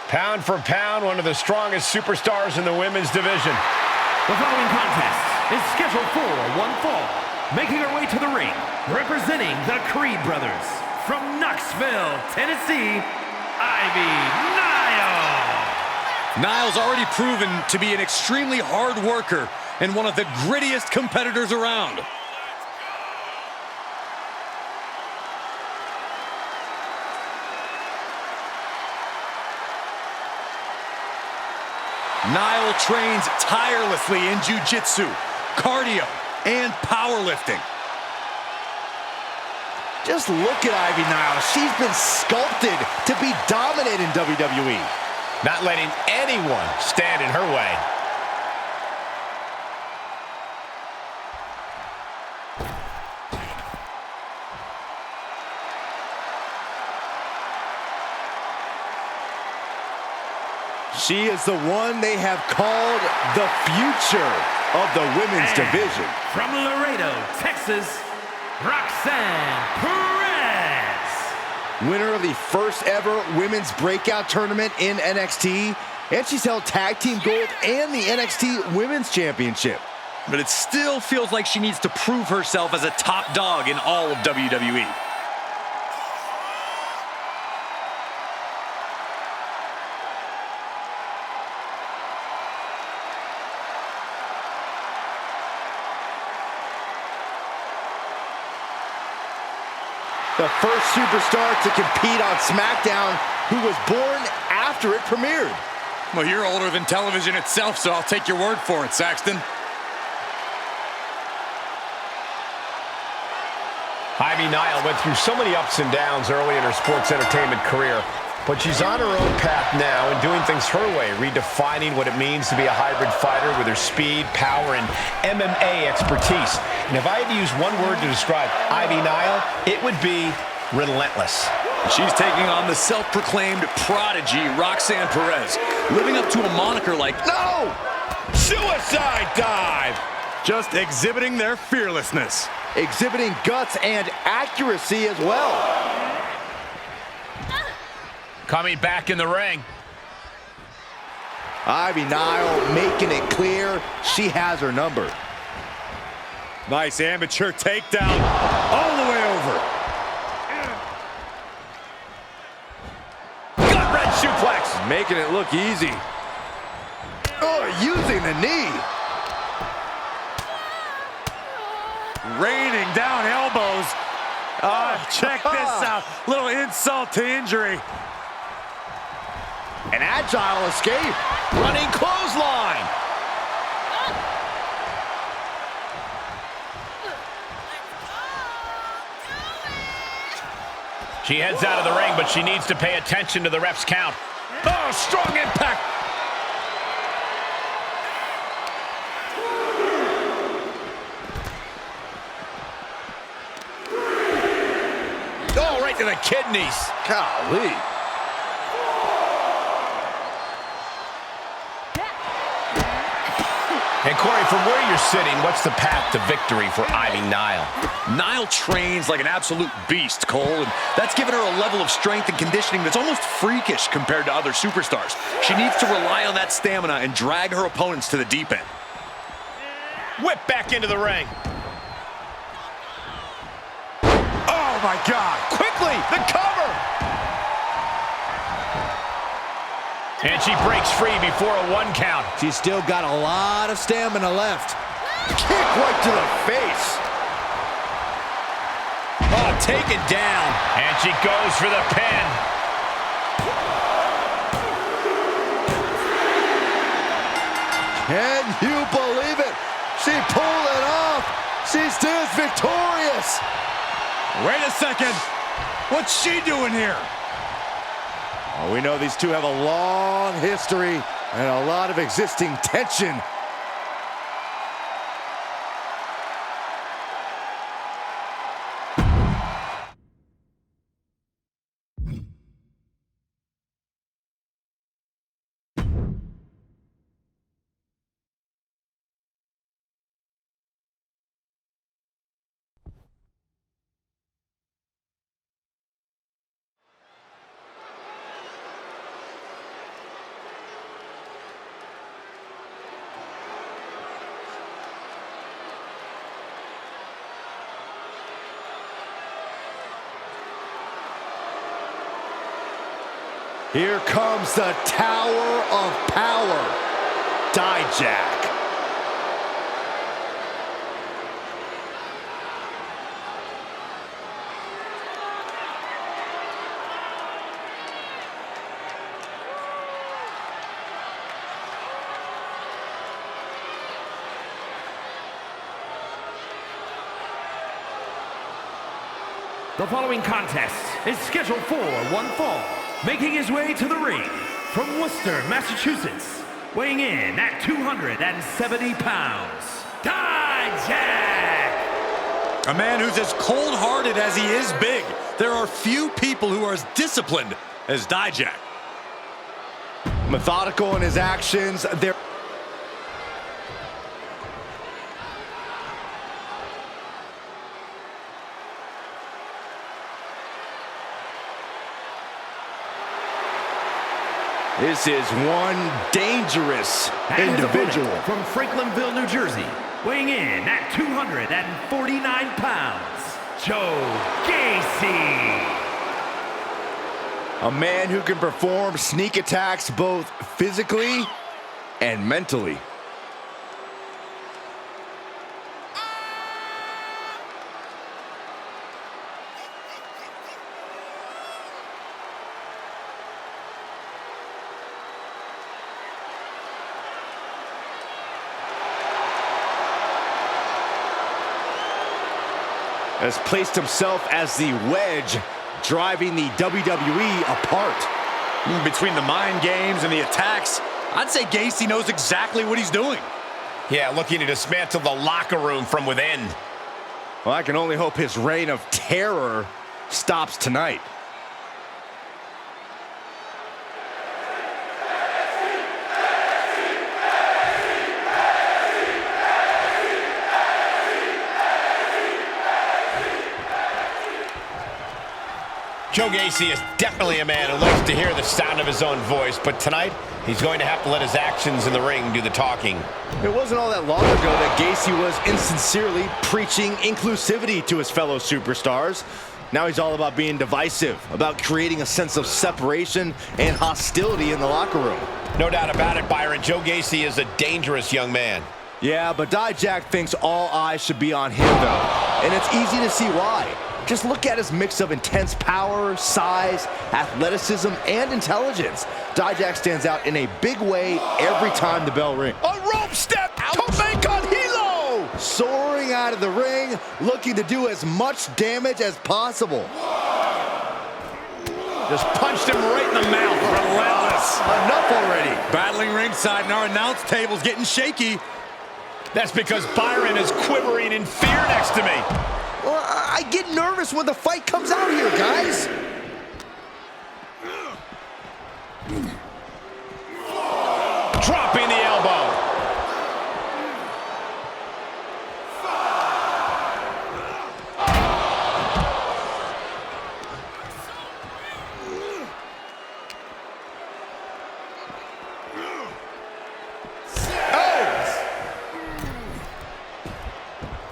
Pound for pound, one of the strongest superstars in the women's division. The following contest is scheduled for one fall. Making her way to the ring, representing the Creed brothers, from Knoxville, Tennessee, Ivy Nile. Nile's already proven to be an extremely hard worker and one of the grittiest competitors around. Nile trains tirelessly in jiu-jitsu, cardio, and powerlifting. Just look at Ivy Nile. She's been sculpted to be dominant in WWE. Not letting anyone stand in her way. She is the one they have called the future of the women's division. From Laredo, Texas, Roxanne Perez. Winner of the first ever women's breakout tournament in NXT, and she's held tag team gold and the NXT Women's Championship. But it still feels like she needs to prove herself as a top dog in all of WWE. The first superstar to compete on SmackDown who was born after it premiered. Well, you're older than television itself, so I'll take your word for it, Saxton. Ivy Nile went through so many ups and downs early in her sports entertainment career, but she's on her own path now and doing things her way, redefining what it means to be a hybrid fighter with her speed, power, and MMA expertise. And if I had to use one word to describe Ivy Nile, it would be relentless. She's taking on the self-proclaimed prodigy, Roxanne Perez, living up to a moniker like, No! Suicide Dive! Just exhibiting their fearlessness. Exhibiting guts and accuracy as well. Coming back in the ring. Ivy Nile making it clear she has her number. Nice amateur takedown all the way over. Gut-wrench suplex. Making it look easy. Oh, using the knee. Raining down elbows. Check this out. Little insult to injury. An agile escape. Running clothesline. She heads out of the ring, but she needs to pay attention to the ref's count. Oh, strong impact. Oh, right to the kidneys. Golly. And Corey, from where you're sitting, what's the path to victory for Ivy Nile? Nile trains like an absolute beast, Cole, and that's given her a level of strength and conditioning that's almost freakish compared to other superstars. She needs to rely on that stamina and drag her opponents to the deep end. Whip back into the ring. Oh, my God. Quickly, the cover. And she breaks free before a 1 count. She's still got a lot of stamina left. Kick right to the face. Oh, taken down. And she goes for the pin. Can you believe it? She pulled it off. She stands victorious. Wait a second. What's she doing here? Oh, we know these two have a long history and a lot of existing tension. Here comes the Tower of Power. Dijak. The following contest is scheduled for one fall. Making his way to the ring from Worcester, Massachusetts, weighing in at 270 pounds, Dijak! A man who's as cold-hearted as he is big. There are few people who are as disciplined as Dijak. Methodical in his actions. This is one dangerous individual. From Franklinville, New Jersey, weighing in at 249 pounds, Joe Gacy. A man who can perform sneak attacks both physically and mentally. Has placed himself as the wedge driving the WWE apart. Between the mind games and the attacks, I'd say Gacy knows exactly what he's doing. Yeah, looking to dismantle the locker room from within. Well, I can only hope his reign of terror stops tonight. Joe Gacy is definitely a man who likes to hear the sound of his own voice, but tonight, he's going to have to let his actions in the ring do the talking. It wasn't all that long ago that Gacy was insincerely preaching inclusivity to his fellow superstars. Now he's all about being divisive, about creating a sense of separation and hostility in the locker room. No doubt about it, Byron. Joe Gacy is a dangerous young man. Yeah, but Dijak thinks all eyes should be on him, though. And it's easy to see why. Just look at his mix of intense power, size, athleticism, and intelligence. Dijak stands out in a big way every time the bell rings. A rope step to make on Hilo! Soaring out of the ring, looking to do as much damage as possible. Just punched him right in the mouth. Relentless. Enough already. Battling ringside, and our announce table's getting shaky. That's because Byron is quivering in fear next to me. Well, I get nervous when the fight comes out here, guys. Dropping the elbow.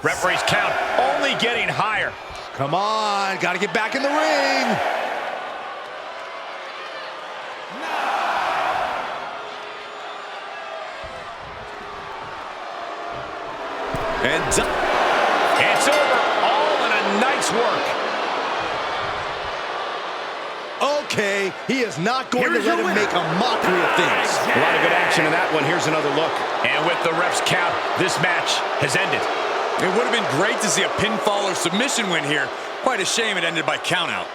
Referee's count only getting higher. Come on, gotta get back in the ring. And it's over, all in a nice work. Okay, he is not going to let him make a mockery of things. A lot of good action in that one. Here's another look. And with the ref's count, this match has ended. It would have been great to see a pinfall or submission win here. Quite a shame it ended by countout.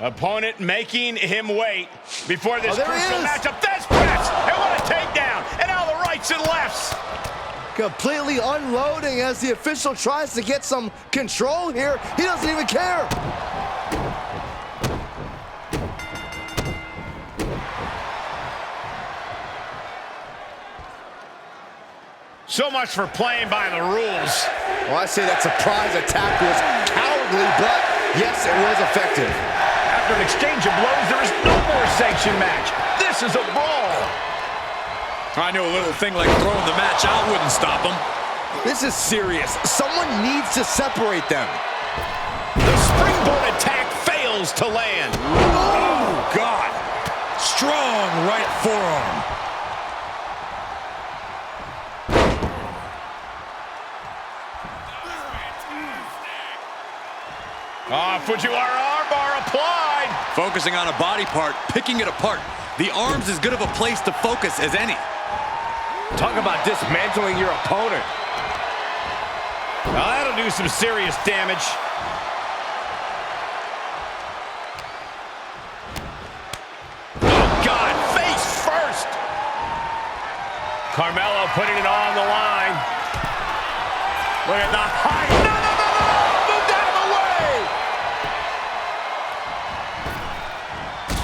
Opponent making him wait before this crucial matchup. Fist press, and what a takedown, and now the rights and lefts. Completely unloading as the official tries to get some control here. He doesn't even care. So much for playing by the rules. Well, I say that surprise attack was cowardly, but yes, it was effective. After an exchange of blows, there is no more sanctioned match. This is a brawl. I knew a little thing like throwing the match out wouldn't stop him. This is serious. Someone needs to separate them. The springboard attack fails to land. Oh, God. Strong right forearm. Fujiwara armbar applied. Focusing on a body part, picking it apart. The arm's as good of a place to focus as any. Talk about dismantling your opponent. Well, that'll do some serious damage. Oh, God, face first. Carmelo putting it on the line. Look at the height. No, no, no, no, no. Moved out of the way.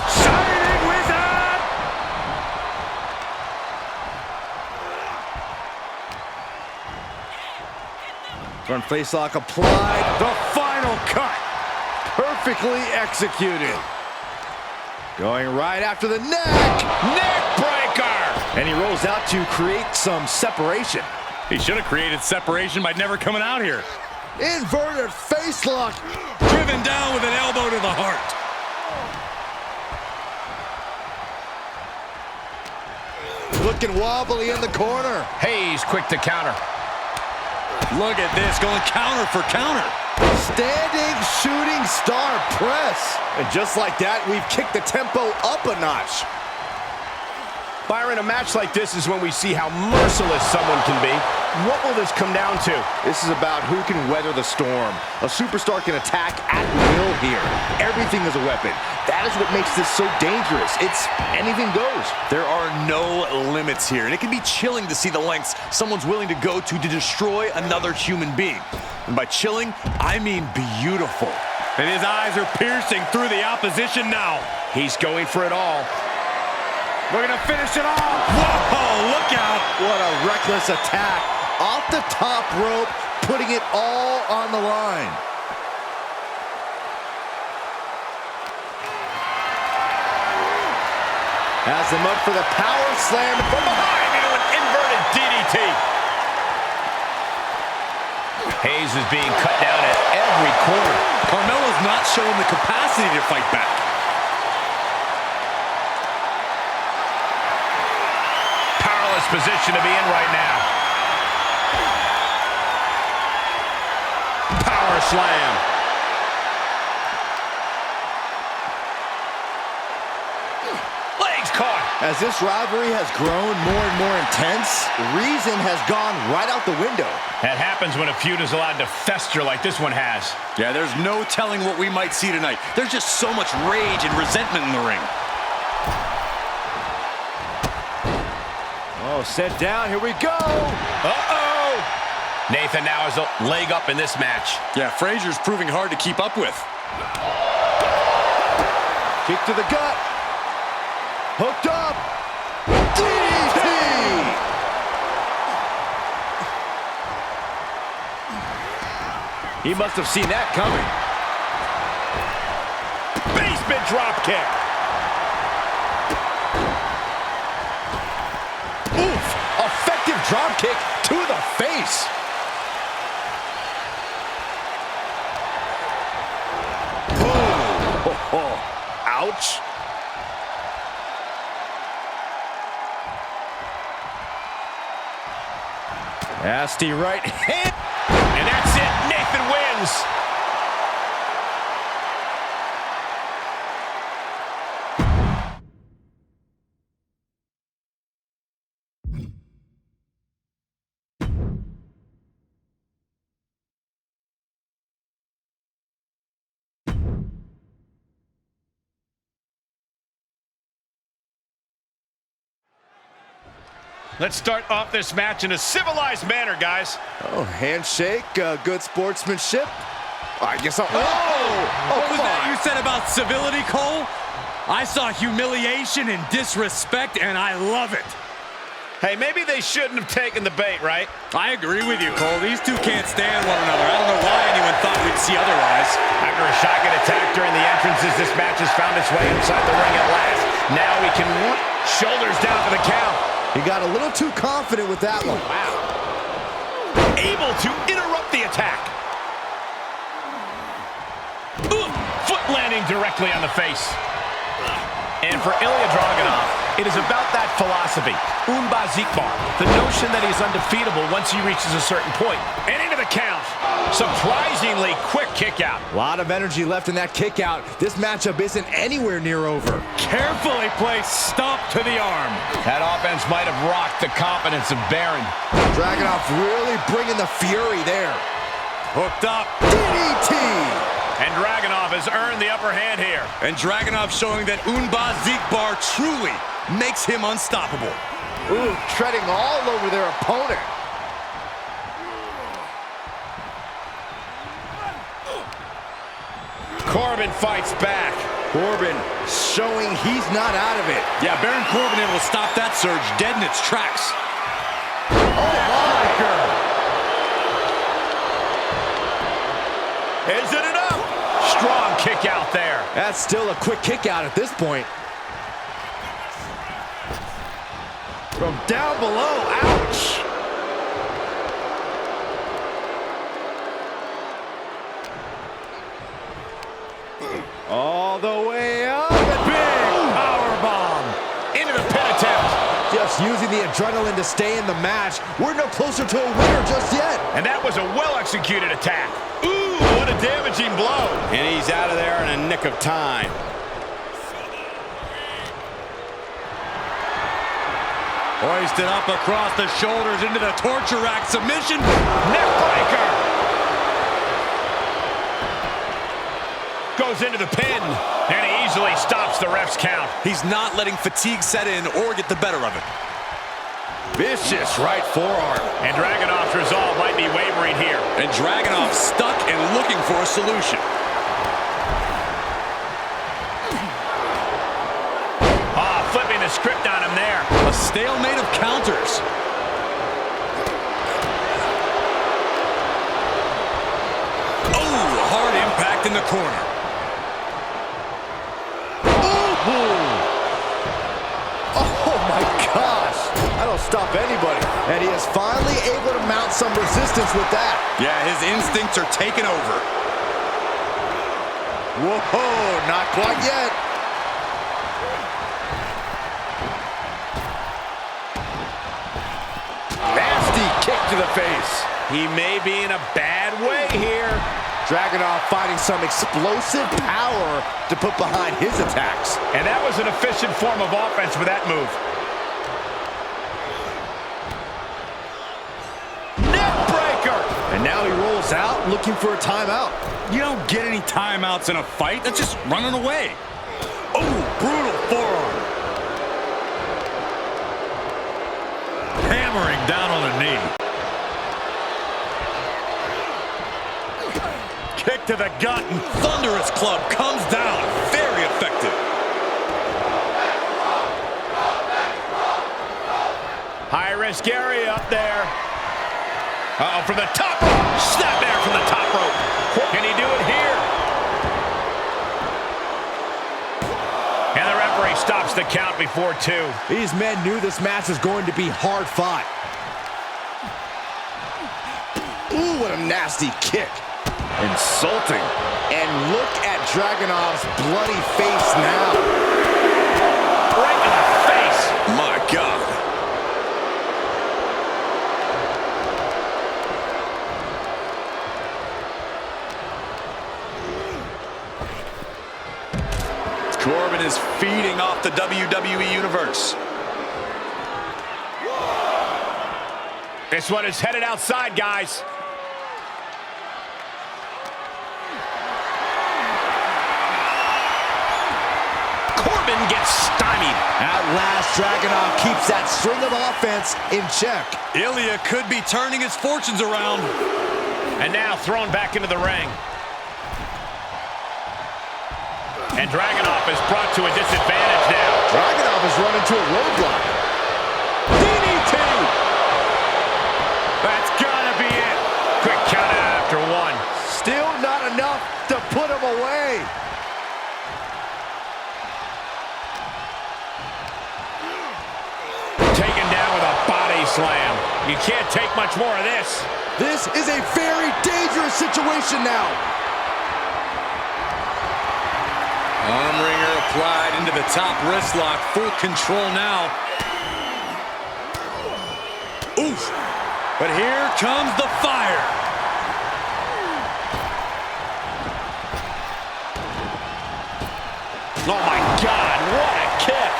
Shining Wizard. Front facelock applied. The final cut. Perfectly executed. Going right after the neck. Neck breaker. And he rolls out to create some separation. He should have created separation by never coming out here. Inverted facelock. Driven down with an elbow to the heart. Looking wobbly in the corner. Hayes quick to counter. Look at this, going counter for counter. Standing shooting star press. And just like that, we've kicked the tempo up a notch. Byron, a match like this is when we see how merciless someone can be. What will this come down to? This is about who can weather the storm. A superstar can attack at will here. Everything is a weapon. That is what makes this so dangerous. It's anything goes. There are no limits here, and it can be chilling to see the lengths someone's willing to go to destroy another human being. And by chilling, I mean beautiful. And his eyes are piercing through the opposition now. He's going for it all. We're gonna finish it off. Whoa, look out. What a reckless attack. Off the top rope, putting it all on the line. Has him up for the power slam From behind into an inverted DDT. Hayes is being cut down at every corner. Carmelo's not showing the capacity to fight back. Powerless position to be in right now. Power slam. Legs caught. As this rivalry has grown more and more intense, reason has gone right out the window. That happens when a feud is allowed to fester like this one has. Yeah, there's no telling what we might see tonight. There's just so much rage and resentment in the ring. Oh, set down, here we go. Uh-oh. Nathan now has a leg up in this match. Yeah, Frazier's proving hard to keep up with. Kick to the gut. Hooked up. DDT. He must have seen that coming. Basement drop kick. Oof. Effective drop kick to the face. Boom. Oh. Ouch. Nasty right hand. And that's it. Nathan wins. Let's start off this match in a civilized manner, guys. Oh, handshake, good sportsmanship. I guess I'll... What was that you said about civility, Cole? I saw humiliation and disrespect, and I love it. Hey, maybe they shouldn't have taken the bait, right? I agree with you, Cole. These two can't stand one another. I don't know why anyone thought we'd see otherwise. After a shotgun attack during the entrances, this match has found its way inside the ring at last. Now he can shoulders down for the count. He got a little too confident with that one. Wow. Able to interrupt the attack. Ooh, foot landing directly on the face. And for Ilya Dragunov, it is about that philosophy. Unbesiegbar. The notion that he's undefeatable once he reaches a certain point. And into the count. Surprisingly quick kick out. A lot of energy left in that kick out. This matchup isn't anywhere near over. Carefully placed stomp to the arm. That offense might have rocked the confidence of Baron. Dragunov really bringing the fury there. Hooked up. DDT! And Dragunov has earned the upper hand here. And Dragunov showing that Unbesiegbar truly makes him unstoppable. Ooh, treading all over their opponent. Corbin fights back. Corbin showing he's not out of it. Yeah, Baron Corbin able to stop that surge dead in its tracks. Is it enough? Strong kick out there. That's still a quick kick out at this point. From down below, ouch! All the way up. Big power bomb into the pin attempt. Just using the adrenaline to stay in the match. We're no closer to a winner just yet. And that was a well-executed attack. Ooh, what a damaging blow. And he's out of there in a nick of time. Hoisted up across the shoulders into the torture rack submission. Neck breaker. Goes into the pin. And he easily stops the ref's count. He's not letting fatigue set in or get the better of it. Vicious right forearm. And Dragunov's resolve might be wavering here. And Dragunov stuck and looking for a solution. Flipping the script on him there. A stalemate of counters. Oh, hard impact in the corner. Oh my gosh. That'll stop anybody. And he is finally able to mount some resistance with that. Yeah, his instincts are taking over. Whoa, not quite yet. Nasty kick to the face. He may be in a bad way here. Dragunov finding some explosive power to put behind his attacks. And that was an efficient form of offense with that move. Neck breaker! And now he rolls out looking for a timeout. You don't get any timeouts in a fight. That's just running away. Oh, brutal forearm. Hammering down on the knee. Kick to the gut and thunderous club comes down. Very effective. High risk area up there. Uh-oh, from the top rope. Snap there from the top rope. Can he do it here? And the referee stops the count before 2. These men knew this match was going to be hard fought. Ooh, what a nasty kick. Insulting. And look at Dragunov's bloody face now. Right in the face. My God. Corbin is feeding off the WWE Universe. This one is headed outside, guys. Corbin gets stymied. At last, Dragunov keeps that string of offense in check. Ilya could be turning his fortunes around. And now thrown back into the ring. And Dragunov is brought to a disadvantage now. Dragunov has run into a roadblock. DDT! away. Taken down with a body slam. You can't take much more of this. This is a very dangerous situation now. Arm wringer applied into the top wrist lock. Full control now. Oof. But here comes the fire. Oh my God, what a kick.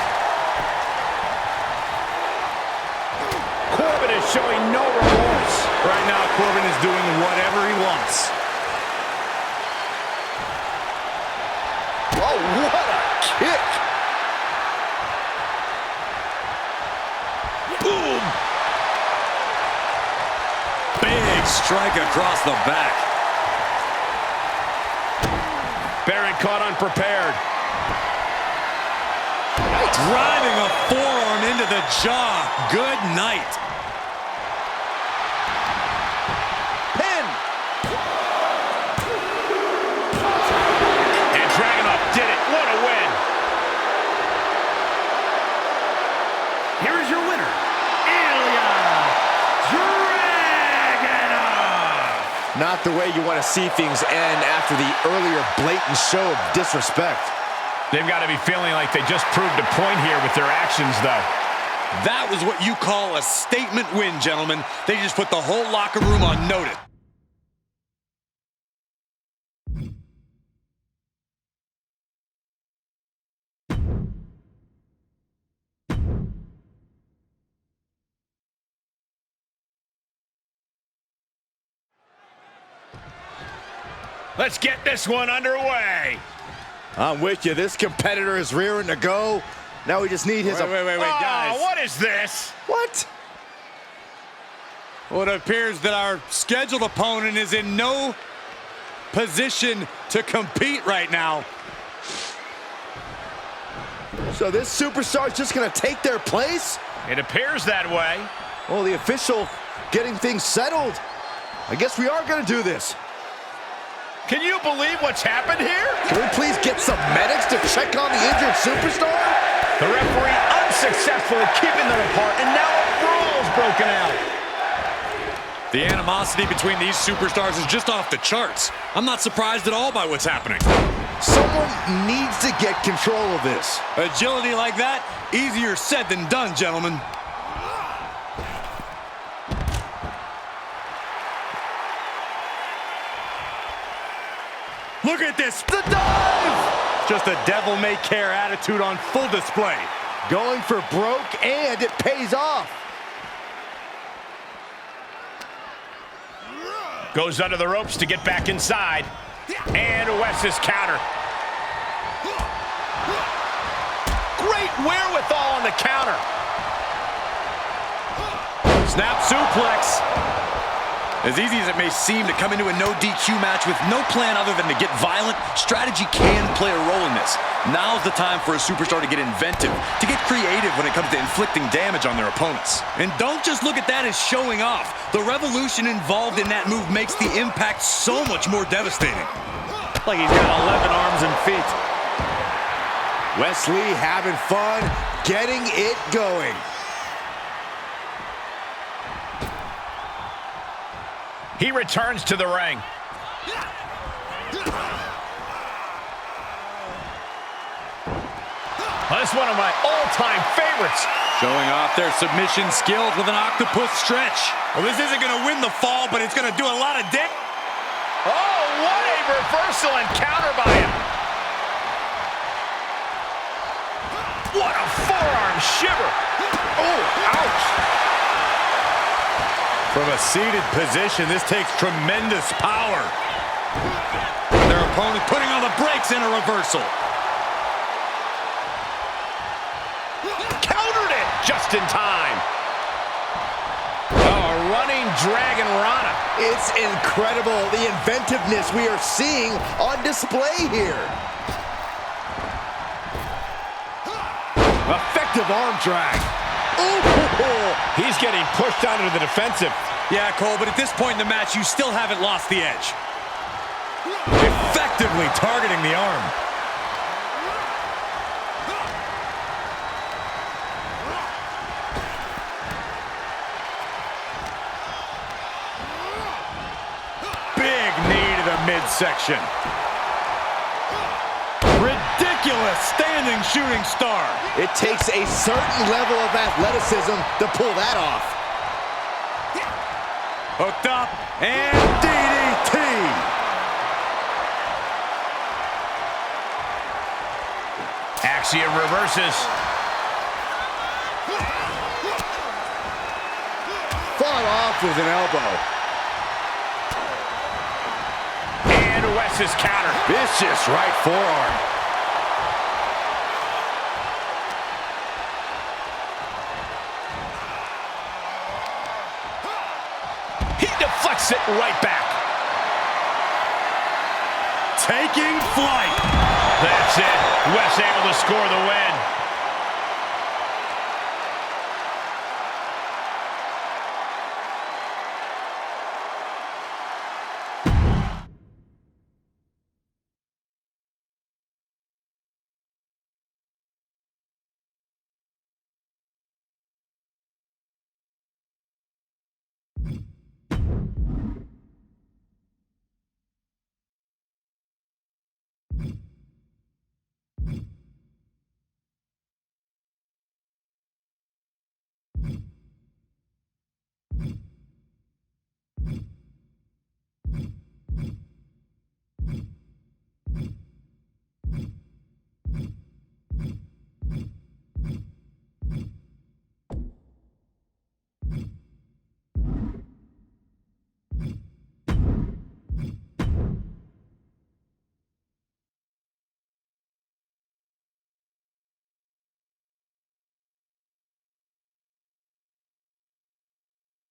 Corbin is showing no remorse. Right now, Corbin is doing whatever he wants. Oh, what a kick. Boom. Big strike across the back. Baron caught unprepared. Driving a forearm into the jaw. Good night. Pin. And Dragunov did it. What a win. Here is your winner, Ilya Dragunov. Not the way you want to see things end after the earlier blatant show of disrespect. They've got to be feeling like they just proved a point here with their actions, though. That was what you call a statement win, gentlemen. They just put the whole locker room on notice. Let's get this one underway. I'm with you. This competitor is rearing to go. Now we just need his... Wait, guys. What is this? What? Well, it appears that our scheduled opponent is in no position to compete right now. So this superstar is just going to take their place? It appears that way. Well, the official getting things settled. I guess we are going to do this. Can you believe what's happened here? Can we please get some medics to check on the injured superstar? The referee unsuccessfully keeping them apart, and now a brawl's broken out. The animosity between these superstars is just off the charts. I'm not surprised at all by what's happening. Someone needs to get control of this. Agility like that, easier said than done, gentlemen. Look at this, the dive! Just a devil-may-care attitude on full display. Going for broke, and it pays off. Goes under the ropes to get back inside. And Wes's counter. Great wherewithal on the counter. Snap suplex. As easy as it may seem to come into a no DQ match with no plan other than to get violent, strategy can play a role in this. Now's the time for a superstar to get inventive, to get creative when it comes to inflicting damage on their opponents. And don't just look at that as showing off. The revolution involved in that move makes the impact so much more devastating. Like he's got 11 arms and feet. Wesley having fun, getting it going. He returns to the ring. Well, that's one of my all-time favorites. Showing off their submission skills with an octopus stretch. Well, this isn't going to win the fall, but it's going to do a lot of damage. Oh, what a reversal and counter by him. What a forearm shiver. Oh, ouch. From a seated position, this takes tremendous power. Their opponent putting on the brakes in a reversal. Countered it just in time. Oh, a running Dragon Rana. It's incredible, the inventiveness we are seeing on display here. Effective arm drag. Ooh, he's getting pushed onto the defensive. Yeah, Cole, but at this point in the match, you still haven't lost the edge. Effective effectively targeting the arm. Big knee to the midsection. Ridiculous standing shooting star. It takes a certain level of athleticism to pull that off. Hooked up and DDT. Axiom reverses. Fought off with an elbow. And Wes's counter. Vicious right forearm. He deflects it right back. Taking flight. That's it. Wes able to score the win.